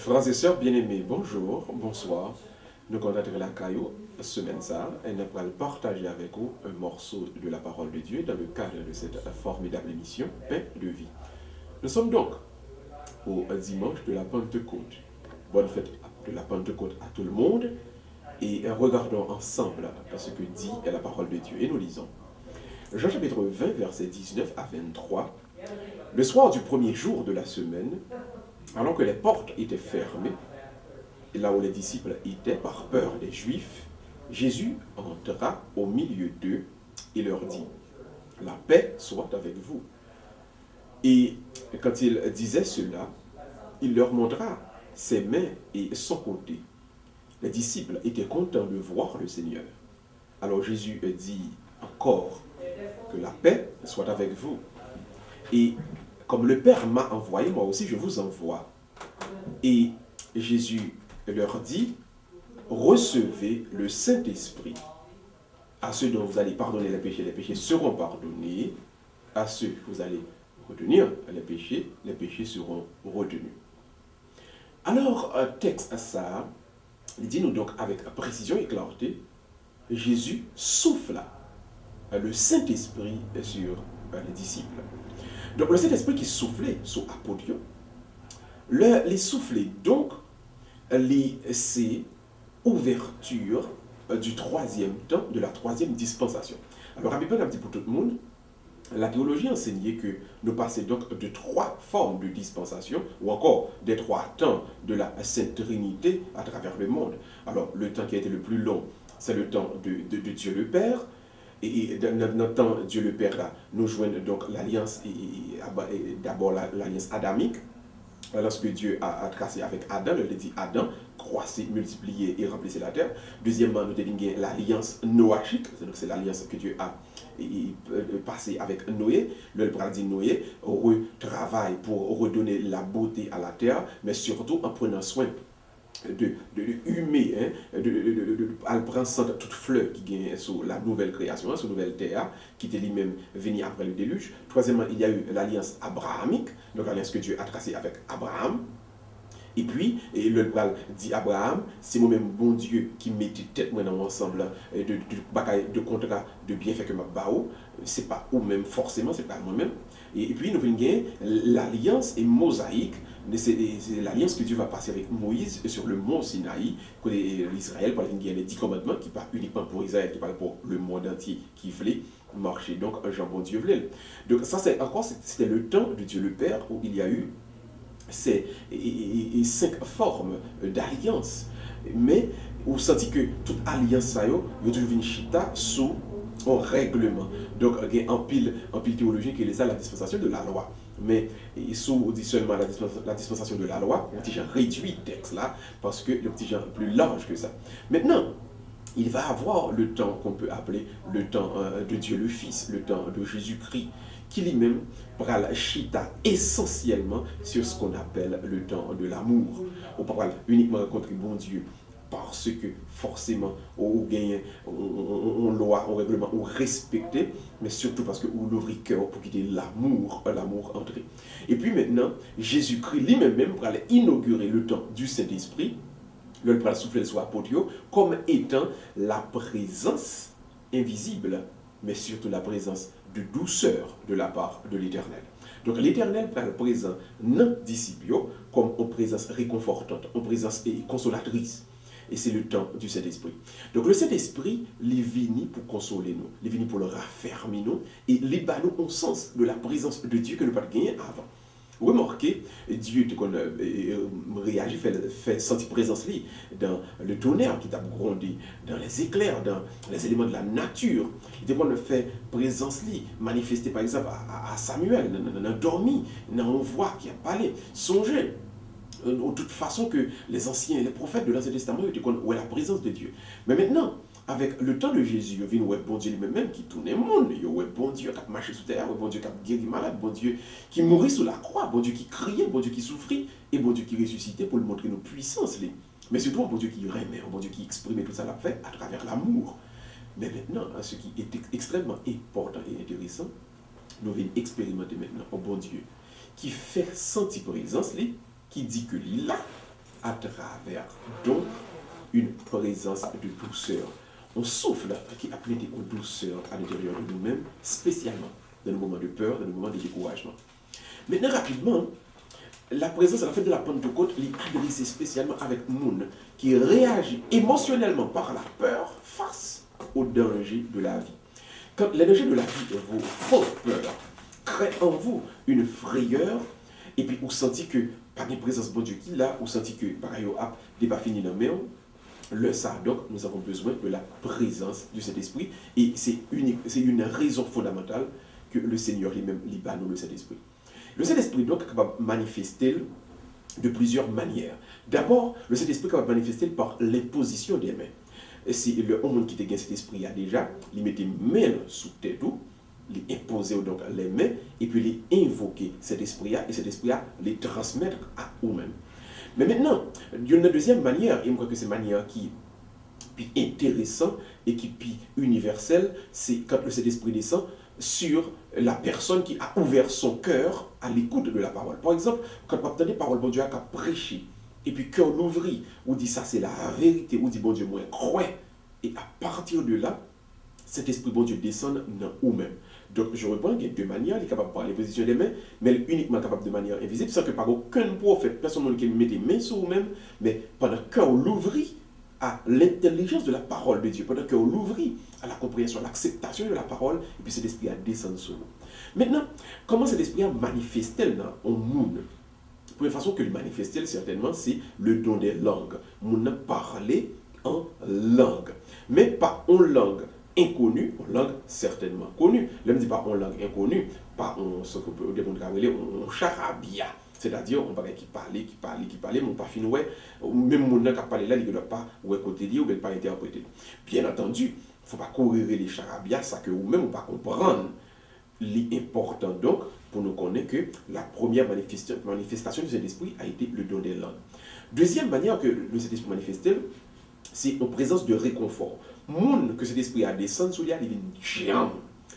Frères et sœurs bien-aimés, bonjour, bonsoir. Nous connaîtrons la caillou semaine ça et nous allons partager avec vous un morceau de la parole de Dieu dans le cadre de cette formidable émission Pain de vie. Nous sommes donc au dimanche de la Pentecôte. Bonne fête de la Pentecôte à tout le monde et regardons ensemble ce que dit la parole de Dieu et nous lisons. Jean chapitre 20, versets 19 à 23. Le soir du premier jour de la semaine, alors que les portes étaient fermées, là où les disciples étaient par peur des Juifs, Jésus entra au milieu d'eux et leur dit, « La paix soit avec vous. » Et quand il disait cela, il leur montra ses mains et son côté. Les disciples étaient contents de voir le Seigneur. Alors Jésus dit encore, « Que la paix soit avec vous. » Et comme le Père m'a envoyé, moi aussi je vous envoie. Et Jésus leur dit, recevez le Saint-Esprit. À ceux dont vous allez pardonner les péchés seront pardonnés. À ceux que vous allez retenir les péchés seront retenus. Alors, un texte à ça, il dit nous donc avec précision et clarté, Jésus souffla le Saint-Esprit sur les disciples. Donc le Saint-Esprit qui soufflait sur Apollo, les souffler donc, c'est ouverture du troisième temps, de la troisième dispensation. Alors, rappelez-vous un petit peu pour tout le monde, la théologie enseignait que nous passons donc de trois formes de dispensation, ou encore des trois temps de la Sainte Trinité à travers le monde. Alors, le temps qui a été le plus long, c'est le temps de Dieu le Père. Et dans notre temps, Dieu le Père, là, nous joignent donc l'alliance, d'abord l'alliance adamique. Lorsque Dieu a tracé avec Adam, il a dit Adam, croissez, multipliez et remplissez la terre. Deuxièmement, nous avons l'alliance noachique, c'est l'alliance que Dieu a passée avec Noé. Le dit Noé retravaille pour redonner la beauté à la terre, mais surtout en prenant soin de humer, elle prend toute fleur qui gagne sur la nouvelle création, sur la nouvelle terre, qui était lui-même venu après le déluge. Troisièmement, il y a eu l'alliance abrahamique, donc l'alliance que Dieu a tracée avec Abraham. Et puis, le Bral dit Abraham, c'est moi-même, bon Dieu, qui mettait tête dans l'ensemble de contrat de bienfait que m'a baou. C'est pas ou-même forcément, c'est pas moi-même. Et puis, nous avons l'alliance et mosaïque. C'est l'alliance que Dieu va passer avec Moïse sur le mont Sinaï, que l'Israël, par exemple, il y a les 10 commandements qui parlent uniquement pour Israël, qui parlent pour le monde entier qui voulait marcher. Donc, Jean bon Dieu voulait. Donc, ça, c'était le temps de Dieu le Père où il y a eu ces 5 formes d'alliance. Mais, vous sentez que toute alliance, ça y est toujours une chita sous un règlement. Donc, il y a un pile théologique qui est ça, la dispensation de la loi. Mais sous on dit seulement la dispensation de la loi, on petit genre réduit le texte là, parce que le petit genre plus large que ça. Maintenant, il va avoir le temps qu'on peut appeler le temps de Dieu le Fils, le temps de Jésus-Christ, qui lui-même prend la chita essentiellement sur ce qu'on appelle le temps de l'amour. On parle uniquement rencontrer bon Dieu parce que forcément on gagne, on loi, on règlement, on respecte, mais surtout parce que on ouvre le cœur pour quitter l'amour entrer. Et puis maintenant, Jésus-Christ lui-même pour aller inaugurer le temps du Saint-Esprit, le bras souffler sur apôtre comme étant la présence invisible, mais surtout la présence de douceur de la part de l'Éternel. Donc l'Éternel prend le présent non disciple comme une présence réconfortante, une présence consolatrice. Et c'est le temps du Saint-Esprit. Donc le Saint-Esprit, il est venu pour consoler nous, il est venu pour le raffermir nous, et il bat nous au sens de la présence de Dieu que nous n'avons pas gagné avant. Remarquez, Dieu réagit, fait sentir présence dans le tonnerre qui t'a grondé, dans les éclairs, dans les éléments de la nature. Il te fait présence manifester par exemple à Samuel, dans un dormi, dans une voix qui a parlé, songez. De toute façon que les anciens, les prophètes de l'Ancien Testament étaient où est la présence de Dieu. Mais maintenant, avec le temps de Jésus, il y a bon Dieu lui-même qui tourne le monde. Il y a bon Dieu qui a marché sur terre, bon Dieu qui a guéri malade, bon Dieu qui mourit sous la croix, bon Dieu qui criait, bon Dieu qui souffrit, et bon Dieu qui ressuscitait pour lui montrer nos puissances. Mais surtout, un bon Dieu qui remet, un bon Dieu qui exprimait tout ça l'a fait à travers l'amour. Mais maintenant, ce qui est extrêmement important et intéressant, nous venons expérimenter maintenant un bon Dieu qui fait sentir présence, qui dit que il est là, à travers donc une présence de douceur. On souffle qui a plein de douceur à l'intérieur de nous-mêmes, spécialement dans le moment de peur, dans le moment de découragement. Maintenant, rapidement, la présence à la fête de la Pentecôte est adressée spécialement avec monde qui réagit émotionnellement par la peur face au danger de la vie. Quand les dangers de la vie vous font peur, créent en vous une frayeur, et puis vous sentez que par une présence de Dieu qui est là, vous sentez que par ailleurs, n'est pas fini dans le main, le ça, donc nous avons besoin de la présence du Saint-Esprit, et c'est une raison fondamentale que le Seigneur lui-même libère nous le Saint-Esprit. Le Saint-Esprit donc est capable de manifester de plusieurs manières. D'abord, le Saint-Esprit est capable de manifester par l'imposition des mains. Et si le homme qui te gagne cet esprit a déjà, il mettait main sous tête, il imposait donc les mains, et puis il invoquait cet esprit et cet esprit les transmettre à eux-mêmes. Mais maintenant, d'une deuxième manière, et je crois que c'est une manière qui est intéressante et qui est universelle, c'est quand le Saint-Esprit descend sur la personne qui a ouvert son cœur à l'écoute de la parole. Par exemple, quand vous entendez parole, bon Dieu a prêché, et puis cœur l'ouvrit, ou dit ça c'est la vérité, ou dit bon Dieu, moi crois, et à partir de là, cet esprit bon Dieu descend dans vous-même. Donc je reprends, il y a deux manières, il est capable de parler position des mains, mais il est uniquement capable de manière invisible, sans que par aucun prophète, personne qui met les mains sur vous-même, mais pendant que cœur l'ouvrit à l'intelligence de la parole de Dieu, pendant que l'ouvrit à la compréhension, à l'acceptation de la parole, et puis cet esprit a descendu sur vous. Maintenant, comment cet esprit a manifesté dans le monde? La première façon que le manifeste, certainement, c'est le don des langues. Moun parler en langue. Mais pas en langue inconnue, en langue certainement connue. Là, je ne dis pas en langue inconnue, pas en ce qu'on peut appeler en charabia. C'est-à-dire, on parle qui parlait, mais on pas fin ouais, même mon qui parle là, il ne doit pas ouais côté lui ou il ne pas interpréter. Bien entendu, il ne faut pas courir les charabia, ça que vous-même, on pas comprendre. L'important donc, pour nous connaître que la première manifestation du Saint-Esprit a été le don des langues. Deuxième manière que le Saint-Esprit manifeste, c'est en présence de réconfort. Monde que cet esprit a descendu sur lui, il vient géant,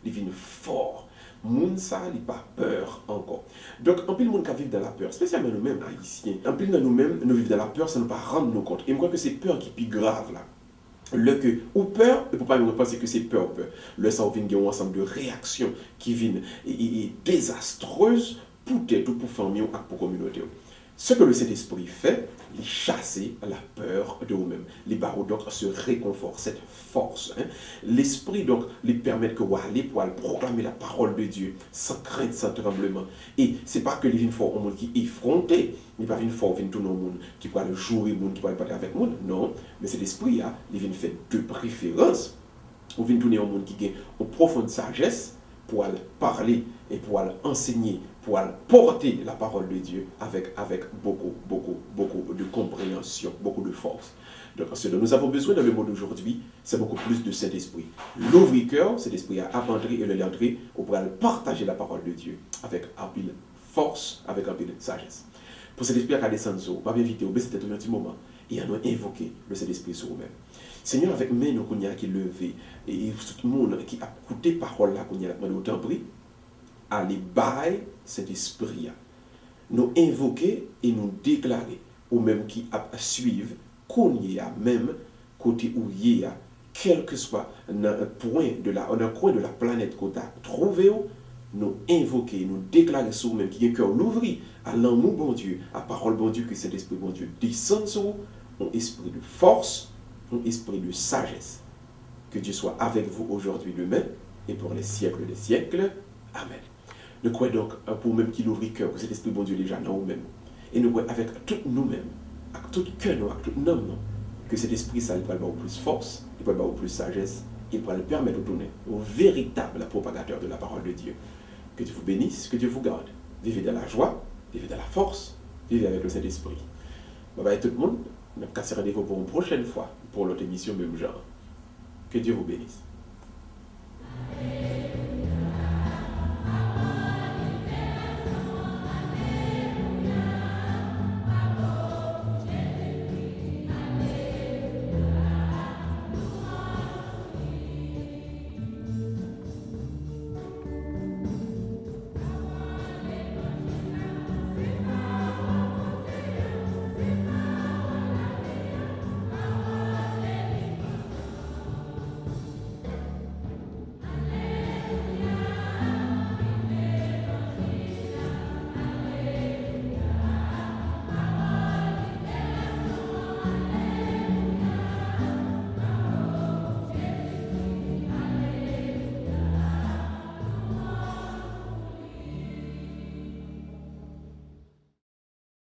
il vient fort. Moun ça, il n'a pas peur encore. Donc, en plus, le monde qui vit dans la peur, spécialement nous-mêmes, haïtiens, en plus, nous-mêmes, nous vivons dans la peur, ça ne nous pas rendre nous compte. Et je crois que c'est peur qui est plus grave là. Le que, ou peur, il ne faut pas nous penser que c'est peur. Le ça vient un ensemble de réactions qui viennent et désastreuses pour tête ou pour famille ou pour communauté. Ce que le Saint-Esprit fait, il chasse la peur de vous-même. Les barreaux donc se réconfortent, cette force. L'Esprit donc lui permet que vous allez pour proclamer la parole de Dieu sans crainte, sans tremblement. Et ce n'est pas que les vignes fort au monde qui est effronté, il n'est pas une fort tout le monde qui peut le jouer, qui peut parler avec le monde. Non, mais c'est l'Esprit, il vient faire de préférence. Vous venez tourner au monde qui a une profonde sagesse pour parler et pour enseigner, pour porter la parole de Dieu avec beaucoup de compréhension, beaucoup de force. Donc, ce dont nous avons besoin dans le monde d'aujourd'hui, c'est beaucoup plus de Saint-Esprit. L'ouvrir cœur, cet esprit à entrer et l'entrer, pour partager la parole de Dieu avec un peu de force, avec un peu de sagesse. Pour cet esprit à descendre, on va bien inviter au baisser un petit moment et à nous invoquer le Saint-Esprit sur nous-mêmes. Seigneur, avec mes nous qu'on y a qui levé et tout le monde qui a écouté parole là qu'on y a autant pris, allez bailler cet esprit. Nous invoquer et nous déclarer, ou même qui a suivre, qu'on y a même côté où y a, quel que soit un coin de la planète qu'on a trouvé, nous invoquer, nous déclarer sur nous-mêmes qui est cœur l'ouvrir à l'amour bon Dieu, à parole bon Dieu, que cet esprit bon Dieu descende sur nous, un esprit de force, un esprit de sagesse. Que Dieu soit avec vous aujourd'hui, demain, et pour les siècles des siècles. Amen. Nous croyons donc, pour même qu'il ouvre le cœur, que cet esprit bon Dieu est déjà dans nous-mêmes. Et nous croyons avec tout nous-mêmes, avec tout cœur, avec tout nom, que cet esprit, ça va avoir plus force, il va avoir plus sagesse, il va le permettre de donner au véritable propagateur de la parole de Dieu. Que Dieu vous bénisse, que Dieu vous garde. Vivez dans la joie, vivez dans la force, vivez avec le Saint-Esprit. Bye bye tout le monde. On a cassé rendez-vous pour une prochaine fois, pour l'autre émission même genre. Que Dieu vous bénisse.